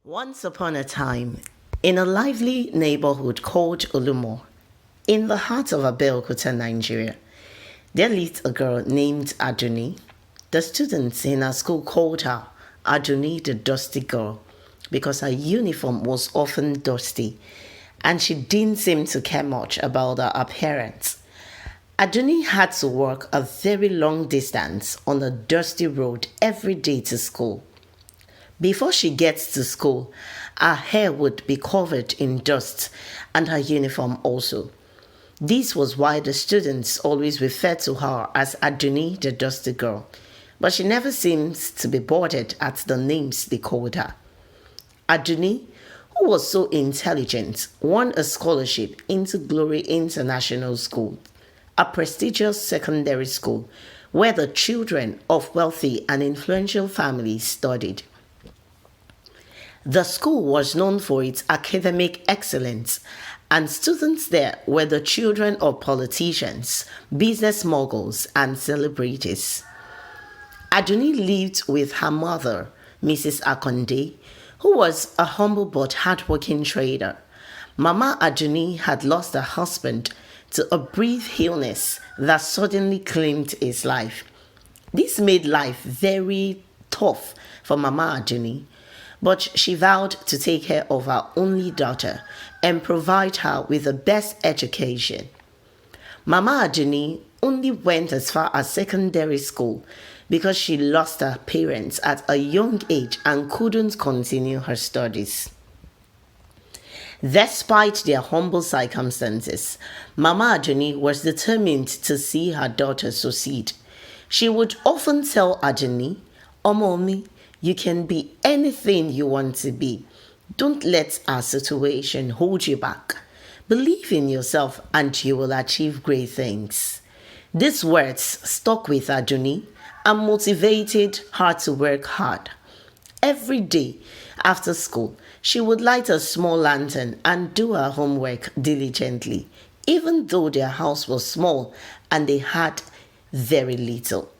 Once upon a time, in a lively neighborhood called Olumo, in the heart of Abeokuta, Nigeria, there lived a girl named Adunni. The students in her school called her Adunni the Dusty Girl because her uniform was often dusty and she didn't seem to care much about her appearance. Adunni had to walk a very long distance on a dusty road every day to school. Before she gets to school, her hair would be covered in dust and her uniform also. This was why the students always referred to her as Adunni the Dusty Girl, but she never seems to be bothered at the names they called her. Adunni, who was so intelligent, won a scholarship into Glory International School, a prestigious secondary school where the children of wealthy and influential families studied. The school was known for its academic excellence, and students there were the children of politicians, business moguls, and celebrities. Adunni lived with her mother, Mrs. Akonde, who was a humble but hardworking trader. Mama Adunni had lost her husband to a brief illness that suddenly claimed his life. This made life very tough for Mama Adunni, but she vowed to take care of her only daughter and provide her with the best education. Mama Adunni only went as far as secondary school because she lost her parents at a young age and couldn't continue her studies. Despite their humble circumstances, Mama Adunni was determined to see her daughter succeed. She would often tell Adunni, Omomi, you can be anything you want to be. Don't let our situation hold you back. Believe in yourself and you will achieve great things. These words stuck with Adunni and motivated her to work hard. Every day after school, she would light a small lantern and do her homework diligently, even though their house was small and they had very little.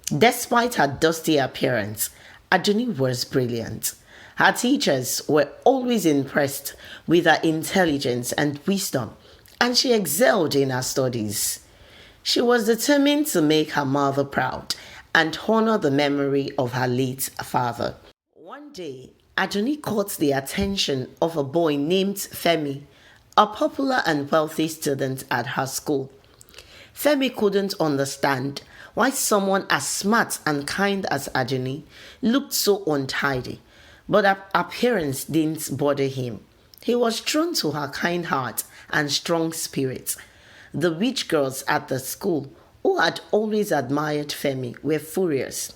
Despite her dusty appearance, Adunni was brilliant. Her teachers were always impressed with her intelligence and wisdom, and she excelled in her studies. She was determined to make her mother proud and honor the memory of her late father. One day, Adunni caught the attention of a boy named Femi, a popular and wealthy student at her school. Femi couldn't understand why someone as smart and kind as Adunni looked so untidy, but her appearance didn't bother him. He was drawn to her kind heart and strong spirit. The rich girls at the school, who had always admired Femi, were furious.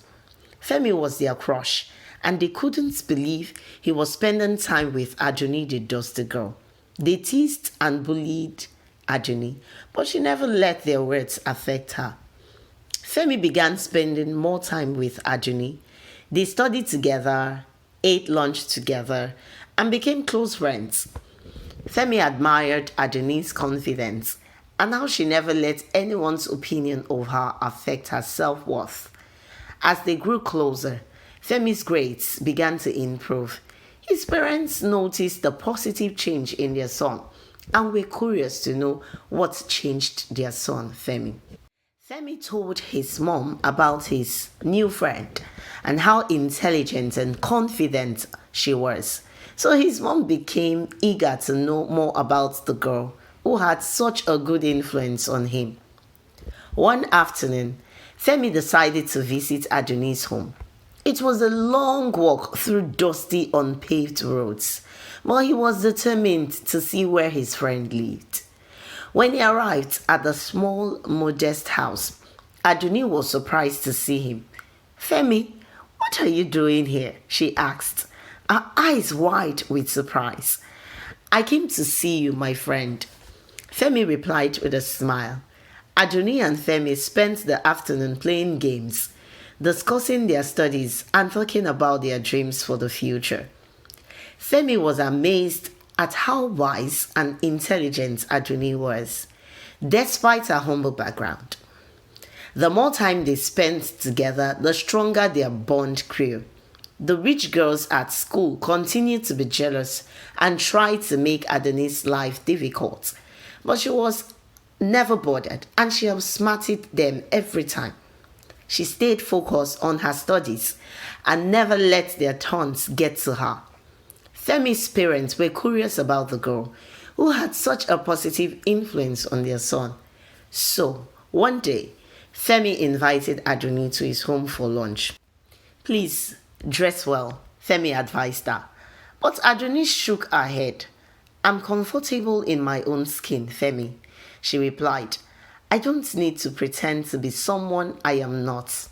Femi was their crush, and they couldn't believe he was spending time with Adunni the Dusty Girl. They teased and bullied Adunni, but she never let their words affect her. Femi began spending more time with Adunni. They studied together, ate lunch together, and became close friends. Femi admired Adunni's confidence and how she never let anyone's opinion of her affect her self-worth. As they grew closer, Femi's grades began to improve. His parents noticed the positive change in their son and were curious to know what changed their son, Femi. Femi told his mom about his new friend and how intelligent and confident she was. So his mom became eager to know more about the girl who had such a good influence on him. One afternoon, Femi decided to visit Adunni's home. It was a long walk through dusty, unpaved roads, but he was determined to see where his friend lived. When he arrived at the small, modest house, Adunni was surprised to see him. Femi, what are you doing here? She asked, her eyes wide with surprise. I came to see you, my friend. Femi replied with a smile. Adunni and Femi spent the afternoon playing games, discussing their studies and talking about their dreams for the future. Femi was amazed at how wise and intelligent Adunni was, despite her humble background. The more time they spent together, the stronger their bond grew. The rich girls at school continued to be jealous and tried to make Adunni's life difficult, but she was never bothered and she outsmarted them every time. She stayed focused on her studies and never let their taunts get to her. Femi's parents were curious about the girl who had such a positive influence on their son. So, one day, Femi invited Adunni to his home for lunch. Please, dress well, Femi advised her. But Adunni shook her head. I'm comfortable in my own skin, Femi, she replied. I don't need to pretend to be someone I am not.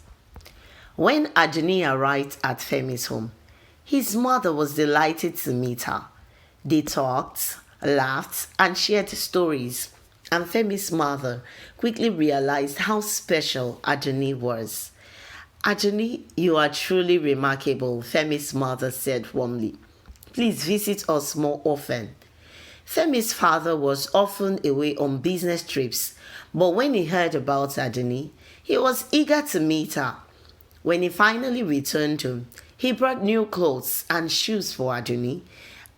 When Adunni arrived at Femi's home, his mother was delighted to meet her. They talked, laughed, and shared stories, and Femi's mother quickly realized how special Adunni was. Adunni, you are truly remarkable, Femi's mother said warmly. Please visit us more often. Femi's father was often away on business trips, but when he heard about Adunni, he was eager to meet her. When he finally returned home, he brought new clothes and shoes for Adunni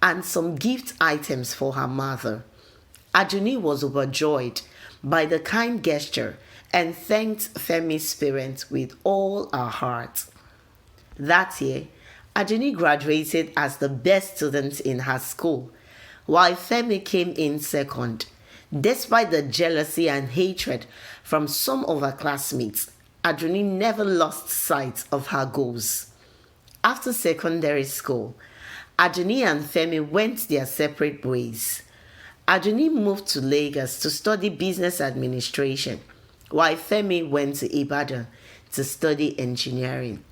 and some gift items for her mother. Adunni was overjoyed by the kind gesture and thanked Femi's parents with all her heart. That year, Adunni graduated as the best student in her school, while Femi came in second. Despite the jealousy and hatred from some of her classmates, Adunni never lost sight of her goals. After secondary school, Adunni and Femi went their separate ways. Adunni moved to Lagos to study business administration, while Femi went to Ibadan to study engineering.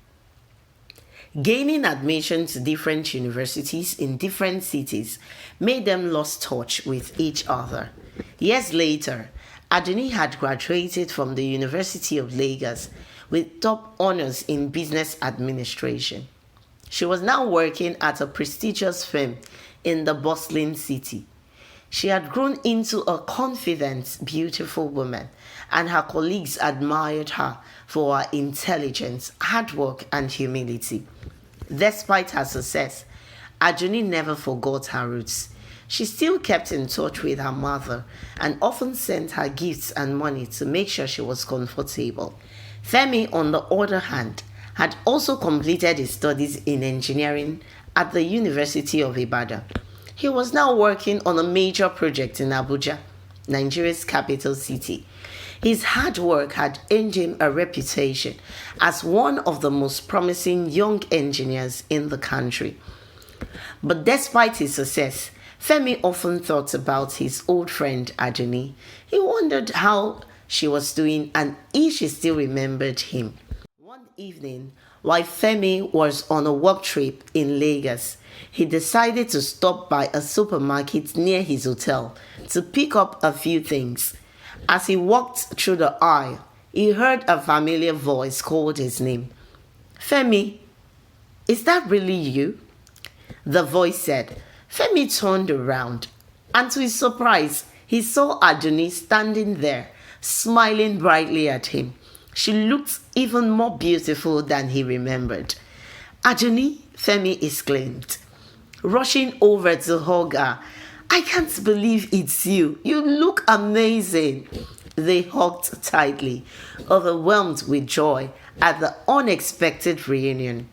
Gaining admission to different universities in different cities made them lose touch with each other. Years later, Adunni had graduated from the University of Lagos with top honors in business administration. She was now working at a prestigious firm in the bustling city. She had grown into a confident, beautiful woman, and her colleagues admired her for her intelligence, hard work, and humility. Despite her success, Adunni never forgot her roots. She still kept in touch with her mother and often sent her gifts and money to make sure she was comfortable. Femi, on the other hand, had also completed his studies in engineering at the University of Ibadan. He was now working on a major project in Abuja, Nigeria's capital city. His hard work had earned him a reputation as one of the most promising young engineers in the country. But despite his success, Femi often thought about his old friend Adunni. He wondered how she was doing and if she still remembered him. One evening, while Femi was on a work trip in Lagos, he decided to stop by a supermarket near his hotel to pick up a few things. As he walked through the aisle, he heard a familiar voice call his name. Femi, is that really you? The voice said. Femi turned around, and to his surprise, he saw Adunni standing there, smiling brightly at him. She looked even more beautiful than he remembered. Adunni, Femi exclaimed, rushing over to hug her. I can't believe it's you. You look amazing. They hugged tightly, overwhelmed with joy at the unexpected reunion.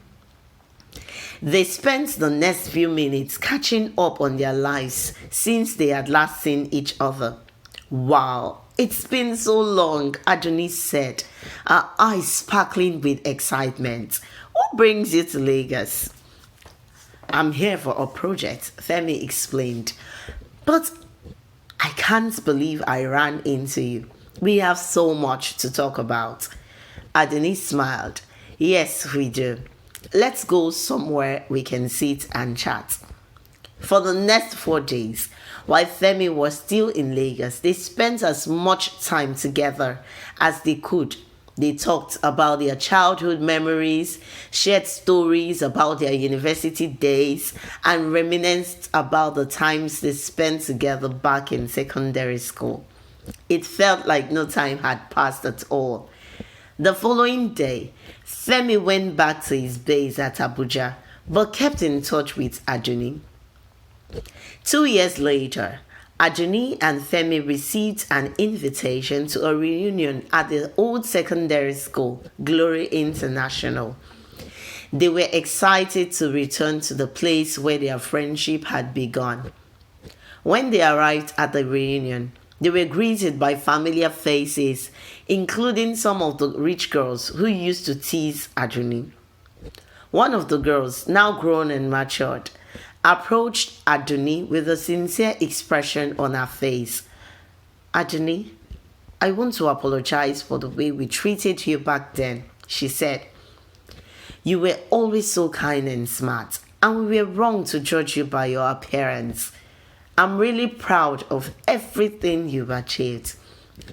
They spent the next few minutes catching up on their lives since they had last seen each other. Wow, it's been so long, Adunni said, her eyes sparkling with excitement. What brings you to Lagos? I'm here for a project, Femi explained. But I can't believe I ran into you. We have so much to talk about. Adunni smiled. Yes, we do. Let's go somewhere we can sit and chat. For the next 4 days, while Femi was still in Lagos, they spent as much time together as they could. They talked about their childhood memories, shared stories about their university days, and reminisced about the times they spent together back in secondary school. It felt like no time had passed at all. The following day, Femi went back to his base at Abuja but kept in touch with Adunni. 2 years later, Adunni and Femi received an invitation to a reunion at the old secondary school, Glory International. They were excited to return to the place where their friendship had begun. When they arrived at the reunion, they were greeted by familiar faces, including some of the rich girls who used to tease Adunni. One of the girls, now grown and matured, approached Adunni with a sincere expression on her face. "Adunni, I want to apologize for the way we treated you back then," she said. "You were always so kind and smart, and we were wrong to judge you by your appearance. I'm really proud of everything you've achieved."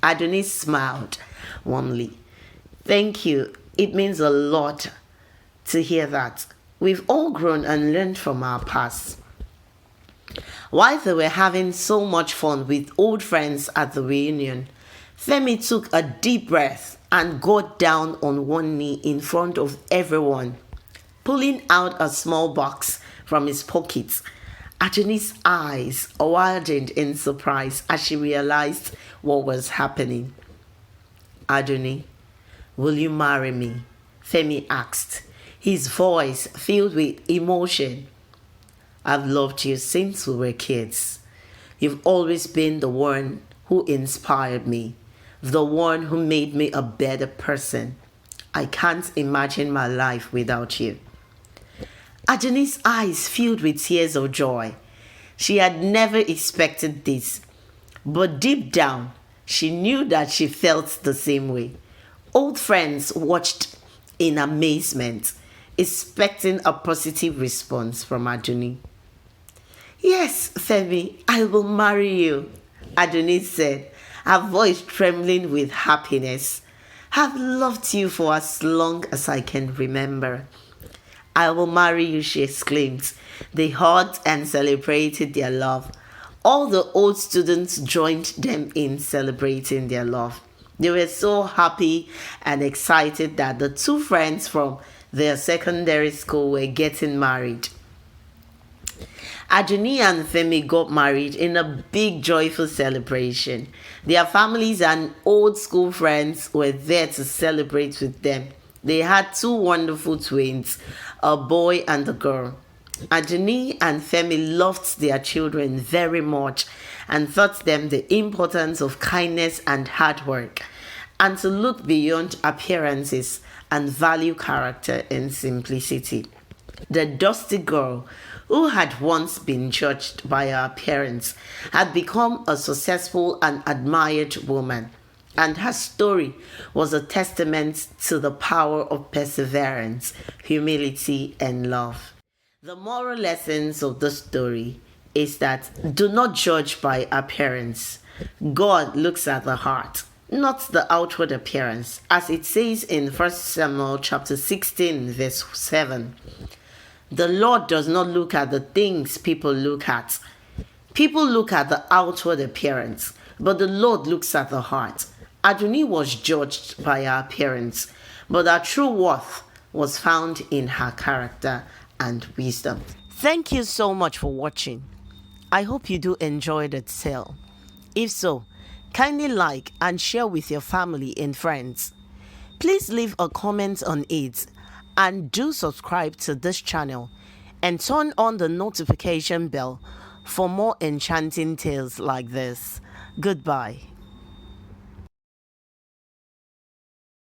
Adunni smiled warmly. "Thank you. It means a lot to hear that. We've all grown and learned from our past." While they were having so much fun with old friends at the reunion, Femi took a deep breath and got down on one knee in front of everyone, pulling out a small box from his pocket. Adunni's eyes widened in surprise as she realized what was happening. "Adunni, will you marry me?" Femi asked, his voice filled with emotion. "I've loved you since we were kids. You've always been the one who inspired me, the one who made me a better person. I can't imagine my life without you." Adunni's eyes filled with tears of joy. She had never expected this, but deep down, she knew that she felt the same way. Old friends watched in amazement, expecting a positive response from Adunni. "Yes, Femi, I will marry you," Adunni said, her voice trembling with happiness. "I've loved you for as long as I can remember." "I will marry you," she exclaimed. They hugged and celebrated their love. All the old students joined them in celebrating their love. They were so happy and excited that the two friends from their secondary school were getting married. Adunni and Femi got married in a big joyful celebration. Their families and old school friends were there to celebrate with them. They had two wonderful twins, a boy and a girl. Adunni and Femi loved their children very much and taught them the importance of kindness and hard work, and to look beyond appearances and value character and simplicity. The dusty girl, who had once been judged by her appearance, had become a successful and admired woman, and her story was a testament to the power of perseverance, humility, and love. The moral lessons of the story is that do not judge by appearance. God looks at the heart, not the outward appearance, as it says in 1 Samuel chapter 16, verse 7. The Lord does not look at the things people look at. People look at the outward appearance, but the Lord looks at the heart. Adunni was judged by her appearance, but her true worth was found in her character and wisdom. Thank you so much for watching. I hope you do enjoy the tale. If so, kindly like and share with your family and friends. Please leave a comment on it and do subscribe to this channel and turn on the notification bell for more enchanting tales like this. Goodbye.